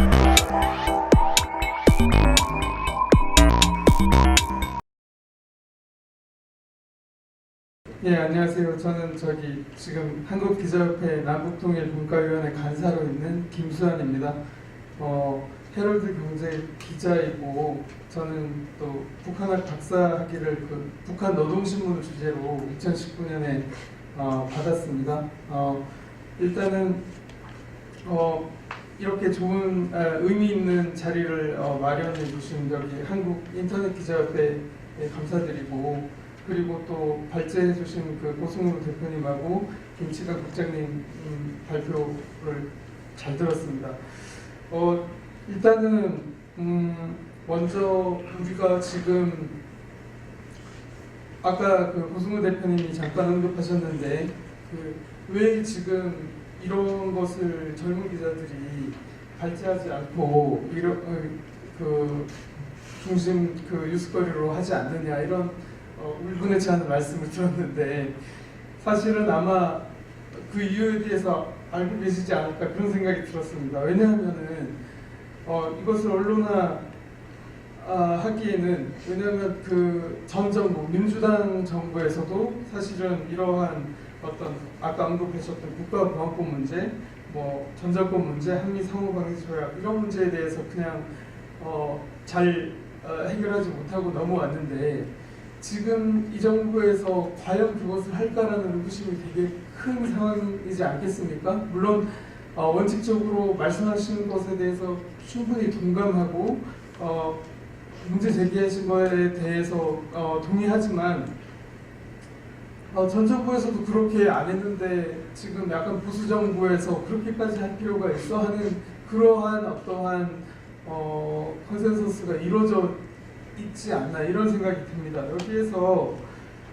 예, 안녕하세요. 저는 지금 한국기자협회 남북통일분과위원회 간사로 있는 김수환입니다. 헤럴드 경제 기자이고, 저는 또 북한학 박사학위를 북한 노동신문을 주제로 2019년에 받았습니다. 일단은 이렇게 좋은 의미 있는 자리를 마련해 주신 한국 인터넷 기자협회에 감사드리고, 그리고 또 발제해 주신 고승우 대표님하고 김치각 국장님 발표를 잘 들었습니다. 일단은 먼저 우리가 지금 아까 고승우 대표님이 잠깐 언급하셨는데 왜 지금 이런 것을 젊은 기자들이 발제하지 않고 중심 뉴스거리로 하지 않느냐, 이런 울분에 찬 말씀을 들었는데, 사실은 아마 그 이유에 대해서 알고 계시지 않을까 그런 생각이 들었습니다. 왜냐하면은 이것을 언론화 하기에는, 왜냐하면 전 정부, 민주당 정부에서도 사실은 이러한 아까 언급하셨던 국가보안법 문제, 전자법 문제, 한미 상호방위 조약, 이런 문제에 대해서 그냥 잘 해결하지 못하고 넘어왔는데, 지금 이 정부에서 과연 그것을 할까라는 의구심이 되게 큰 상황이지 않겠습니까? 물론 원칙적으로 말씀하신 것에 대해서 충분히 동감하고 문제 제기하신 것에 대해서 동의하지만, 전 정부에서도 그렇게 안 했는데 지금 약간 보수 정부에서 그렇게까지 할 필요가 있어 하는 그러한 어떠한 컨센서스가 이루어져 있지 않나, 이런 생각이 듭니다. 여기에서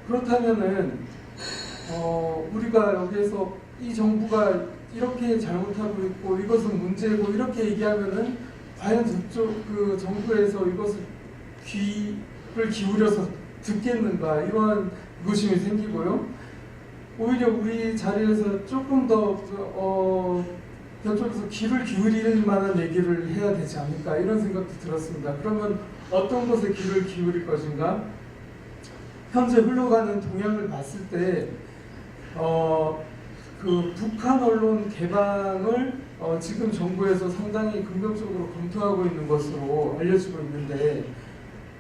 그렇다면은 우리가 여기에서 이 정부가 이렇게 잘못하고 있고 이것은 문제고 이렇게 얘기하면은 과연 저쪽 정부에서 이것을 귀를 기울여서 듣겠는가, 이러한 의구심이 생기고요. 오히려 우리 자리에서 조금 더 저쪽에서 귀를 기울일 만한 얘기를 해야 되지 않을까, 이런 생각도 들었습니다. 그러면 어떤 것에 귀를 기울일 것인가? 현재 흘러가는 동향을 봤을 때 북한 언론 개방을 지금 정부에서 상당히 긍정적으로 검토하고 있는 것으로 알려지고 있는데,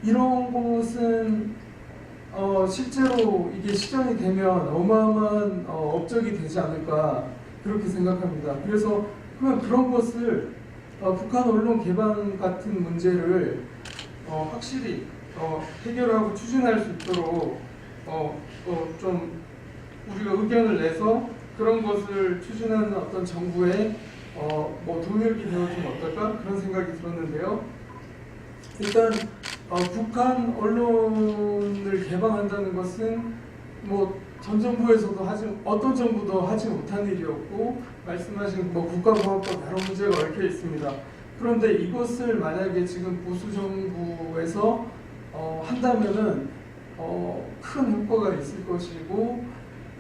이런 것은 실제로 이게 실현이 되면 어마어마한 업적이 되지 않을까, 그렇게 생각합니다. 그래서 그런 것을 북한 언론 개방 같은 문제를 확실히 해결하고 추진할 수 있도록 좀 우리가 의견을 내서 그런 것을 추진하는 어떤 정부의 동력이 되어주면 어떨까, 그런 생각이 들었는데요. 일단 북한 언론을 개방한다는 것은 전 정부에서도 어떤 정부도 하지 못한 일이었고, 말씀하신 국가보안법 여러 문제가 얽혀 있습니다. 그런데 이것을 만약에 지금 보수 정부에서 한다면은 큰 효과가 있을 것이고,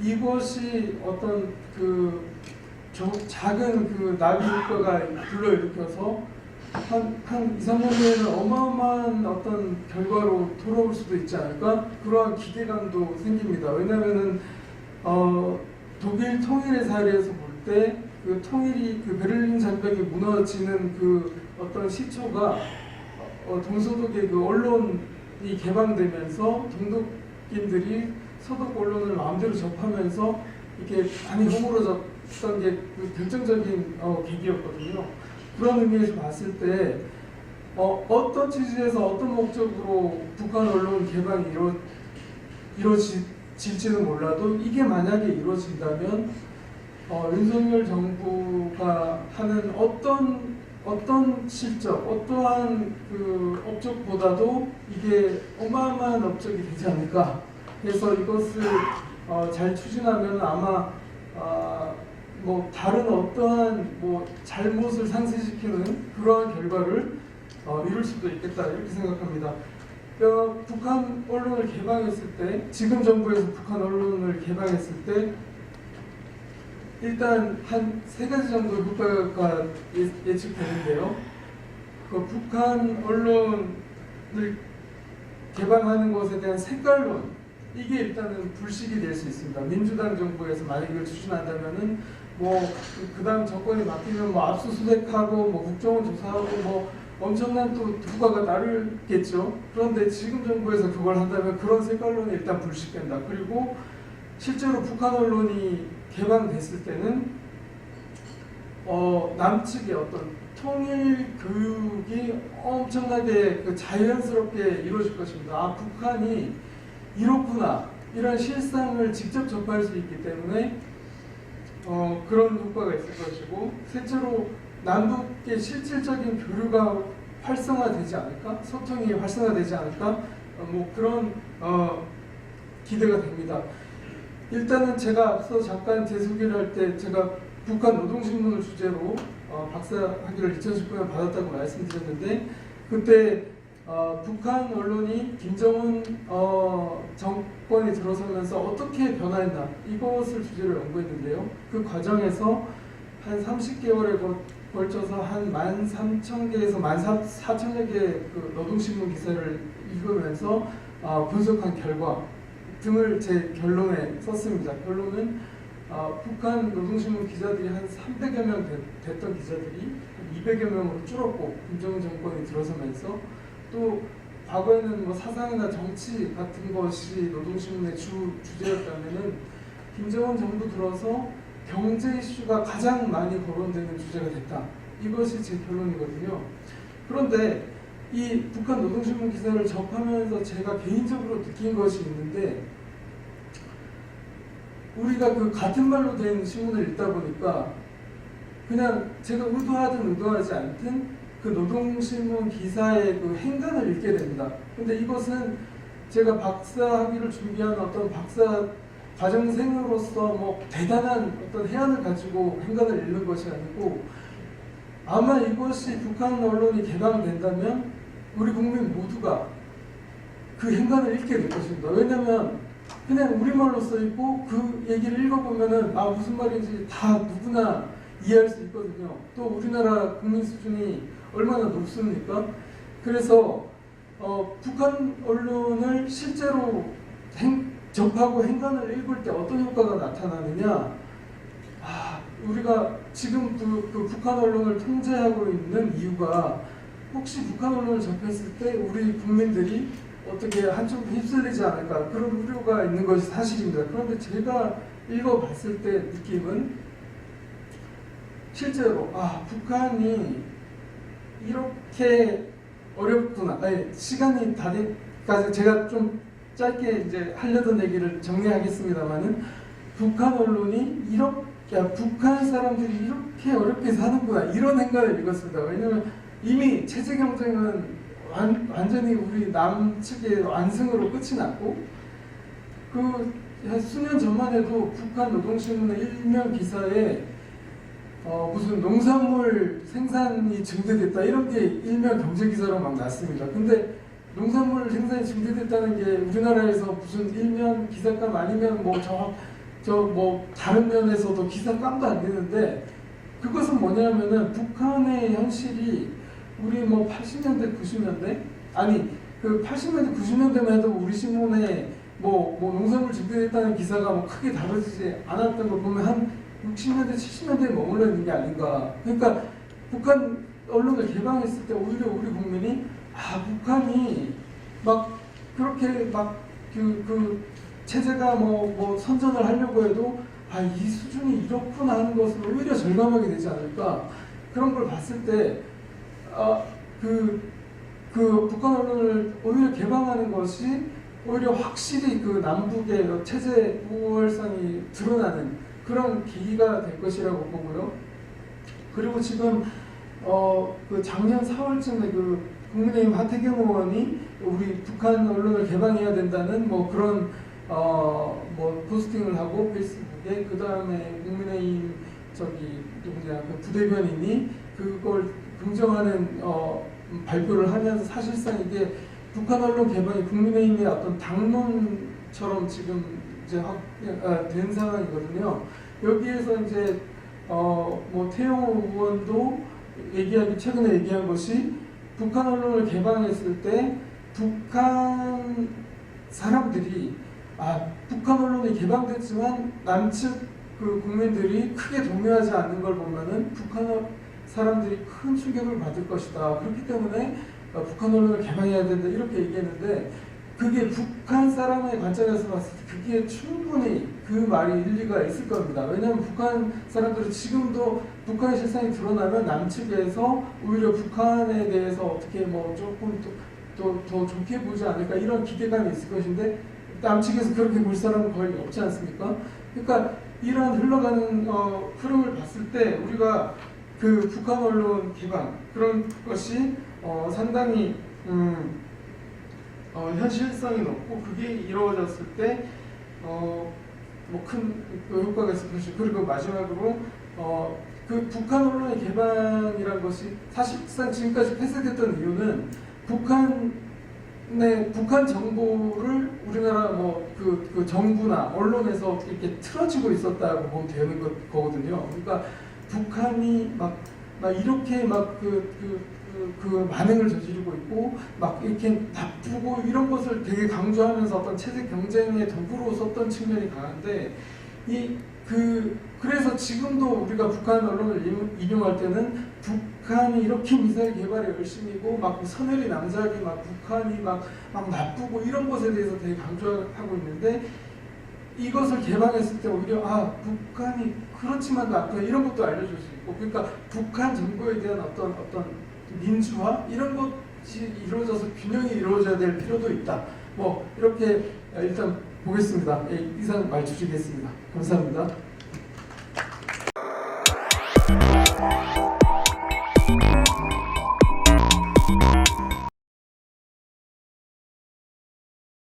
이것이 어떤 작은 나비 효과가 불러일으켜서 한 2, 3년 후에는 어마어마한 어떤 결과로 돌아올 수도 있지 않을까, 그러한 기대감도 생깁니다. 왜냐하면은 독일 통일의 사례에서 볼 때 통일이 베를린 장벽이 무너지는 어떤 시초가 동서독의 언론이 개방되면서 동독인들이 서독 언론을 마음대로 접하면서 이렇게 많이 허물어졌던 게 결정적인 계기였거든요. 그런 의미에서 봤을 때 어떤 취지에서 어떤 목적으로 북한 언론 개방이 이루어질지는 몰라도, 이게 만약에 이루어진다면 윤석열 정부가 하는 어떤 실적, 어떠한 업적보다도 이게 어마어마한 업적이 되지 않을까 해서, 이것을 잘 추진하면 아마 다른 어떠한 잘못을 상쇄시키는 그러한 결과를 이룰 수도 있겠다, 이렇게 생각합니다. 북한 언론을 개방했을 때, 지금 정부에서 북한 언론을 개방했을 때 일단 한 3가지 정도 효과가 예측되는데요. 그 북한 언론을 개방하는 것에 대한 색깔론, 이게 일단은 불식이 될 수 있습니다. 민주당 정부에서 만약 이걸 추진한다면은 뭐 그다음 정권이 바뀌면 뭐 압수수색하고 뭐 국정원 조사하고 뭐 엄청난 또 후과가 따르겠죠. 그런데 지금 정부에서 그걸 한다면 그런 색깔론이 일단 불식된다. 그리고 실제로 북한 언론이 개방됐을 때는 남측의 어떤 통일 교육이 엄청나게 그 자연스럽게 이루어질 것입니다. 아, 북한이 이렇구나, 이런 실상을 직접 접할 수 있기 때문에 그런 효과가 있을 것이고, 실제로 남북의 실질적인 교류가 활성화되지 않을까, 소통이 활성화되지 않을까, 뭐 그런 기대가 됩니다. 일단은 제가 앞서 잠깐 제 소개를 할 때 제가 북한 노동신문을 주제로 박사 학위를 2019년에 받았다고 말씀드렸는데, 그때 북한 언론이 김정은 정권이 들어서면서 어떻게 변화했나, 이것을 주제로 연구했는데요. 그 과정에서 한 30개월에 걸쳐서 한 13,000개에서 14,000여 개의 그 노동신문 기사를 읽으면서 분석한 결과 등을 제 결론에 썼습니다. 결론은 북한 노동신문 기자들이 한 300여 명 됐던 기자들이 200여 명으로 줄었고, 김정은 정권이 들어서면서 또 과거에는 뭐 사상이나 정치 같은 것이 노동신문의 주제였다면은 김정은 정부 들어서 경제 이슈가 가장 많이 거론되는 주제가 됐다. 이것이 제 결론이거든요. 그런데 이 북한 노동신문 기사를 접하면서 제가 개인적으로 느낀 것이 있는데, 우리가 그 같은 말로 된 신문을 읽다 보니까 그냥 제가 의도하든 의도하지 않든 그 노동신문 기사의 그 행간을 읽게 됩니다. 근데 이것은 제가 박사 학위를 준비한 어떤 박사 과정생으로서 뭐 대단한 어떤 해안을 가지고 행간을 읽는 것이 아니고, 아마 이것이 북한 언론이 개방된다면 우리 국민 모두가 그 행간을 읽게 될 것입니다. 왜냐하면 그냥 우리말로 써있고 그 얘기를 읽어보면은 무슨 말인지 다 누구나 이해할 수 있거든요. 또 우리나라 국민 수준이 얼마나 높습니까? 그래서 북한 언론을 실제로 접하고 행간을 읽을 때 어떤 효과가 나타나느냐, 우리가 지금 그 북한 언론을 통제하고 있는 이유가, 혹시 북한 언론을 접했을 때 우리 국민들이 어떻게 한쪽으로 휩쓸리지 않을까, 그런 우려가 있는 것이 사실입니다. 그런데 제가 읽어봤을 때 느낌은 실제로 북한이 이렇게 어렵구나. 시간이 다 돼가지고 제가 좀 짧게 이제 하려던 얘기를 정리하겠습니다만은, 북한 언론이 북한 사람들이 이렇게 어렵게 사는구나, 이런 생각을 읽었습니다. 왜냐하면 이미 체제 경쟁은 완전히 우리 남측의 완승으로 끝이 났고, 그 한 수년 전만 해도 북한 노동신문의 일면 기사에 무슨 농산물 생산이 증대됐다, 이런 게 일면 경제 기사로 막 났습니다. 근데 농산물 생산이 증대됐다는 게 우리나라에서 무슨 일면 기사감 아니면 뭐 다른 면에서도 기사감도 안 되는데, 그것은 뭐냐면은 북한의 현실이 우리 뭐 80년대 90년대 그 80년대 90년대만 해도 우리 신문에 뭐 농산물 증대됐다는 기사가 뭐 크게 다뤄지지 않았던 걸 보면 한 60년대 70년대에 머물러 있는 게 아닌가. 그러니까 북한 언론을 개방했을 때 오히려 우리 국민이 북한이 막 그렇게 막 그 체제가 뭐 선전을 하려고 해도 이 수준이 이렇구나 하는 것을 오히려 절감하게 되지 않을까. 그런 걸 봤을 때 그 북한 언론을 오히려 개방하는 것이 오히려 확실히 그 남북의 체제 우월성이 드러나는 그런 계기가 될 것이라고 보고요. 그리고 지금 그 작년 4월쯤에 그 국민의힘 하태경 의원이 우리 북한 언론을 개방해야 된다는 뭐 그런 뭐 포스팅을 하고 페이스북에, 그 다음에 국민의힘 그 부대변인이 그걸 긍정하는 발표를 하면서, 사실상 이게 북한 언론 개방이 국민의힘의 어떤 당론처럼 지금 이제 된 상황이거든요. 여기에서 이제 뭐 태영호 의원도 최근에 얘기한 것이 북한 언론을 개방했을 때 북한 사람들이 북한 언론이 개방됐지만 남측 그 국민들이 크게 동요하지 않는 걸 보면은 북한 사람들이 큰 충격을 받을 것이다. 그렇기 때문에 북한 언론을 개방해야 된다 이렇게 얘기했는데 그게 북한 사람의 관점에서 봤을 때 그게 충분히 그 말이 일리가 있을 겁니다. 왜냐하면 북한 사람들은 지금도 북한의 실상이 드러나면 남측에서 오히려 북한에 대해서 어떻게 뭐 조금 더 좋게 보지 않을까 이런 기대감이 있을 것인데 남측에서 그렇게 볼 사람은 거의 없지 않습니까? 그러니까 이런 흘러가는 흐름을 봤을 때 우리가 그 북한 언론 기반 그런 것이 상당히 현실성이 높고 그게 이루어졌을 때 뭐 큰 효과가 있을 것이고 그리고 마지막으로 그 북한 언론의 개방이란 것이 사실상 지금까지 폐쇄됐던 이유는 북한 정보를 우리나라 그 정부나 언론에서 이렇게 틀어지고 있었다고 보면 되는 거거든요. 그러니까 북한이 막 이렇게 그 만행을 저지르고 있고 막 이렇게 나쁘고 이런 것을 되게 강조하면서 어떤 체제 경쟁의 도구로 썼던 측면이 강한데 그래서 지금도 우리가 북한 언론을 인용할 때는 북한이 이렇게 미사일 개발에 열심이고 막 선열이 남자기 막 북한이 막 나쁘고 이런 것에 대해서 되게 강조하고 있는데 이것을 개방했을 때 오히려 북한이 그렇지만도 않다 이런 것도 알려줄 수 있고 그러니까 북한 정부에 대한 어떤 민주화 이런 것이 이루어져서 균형이 이루어져야 될 필요도 있다. 뭐 이렇게 일단 보겠습니다. 이상 말 줄이겠습니다. 감사합니다.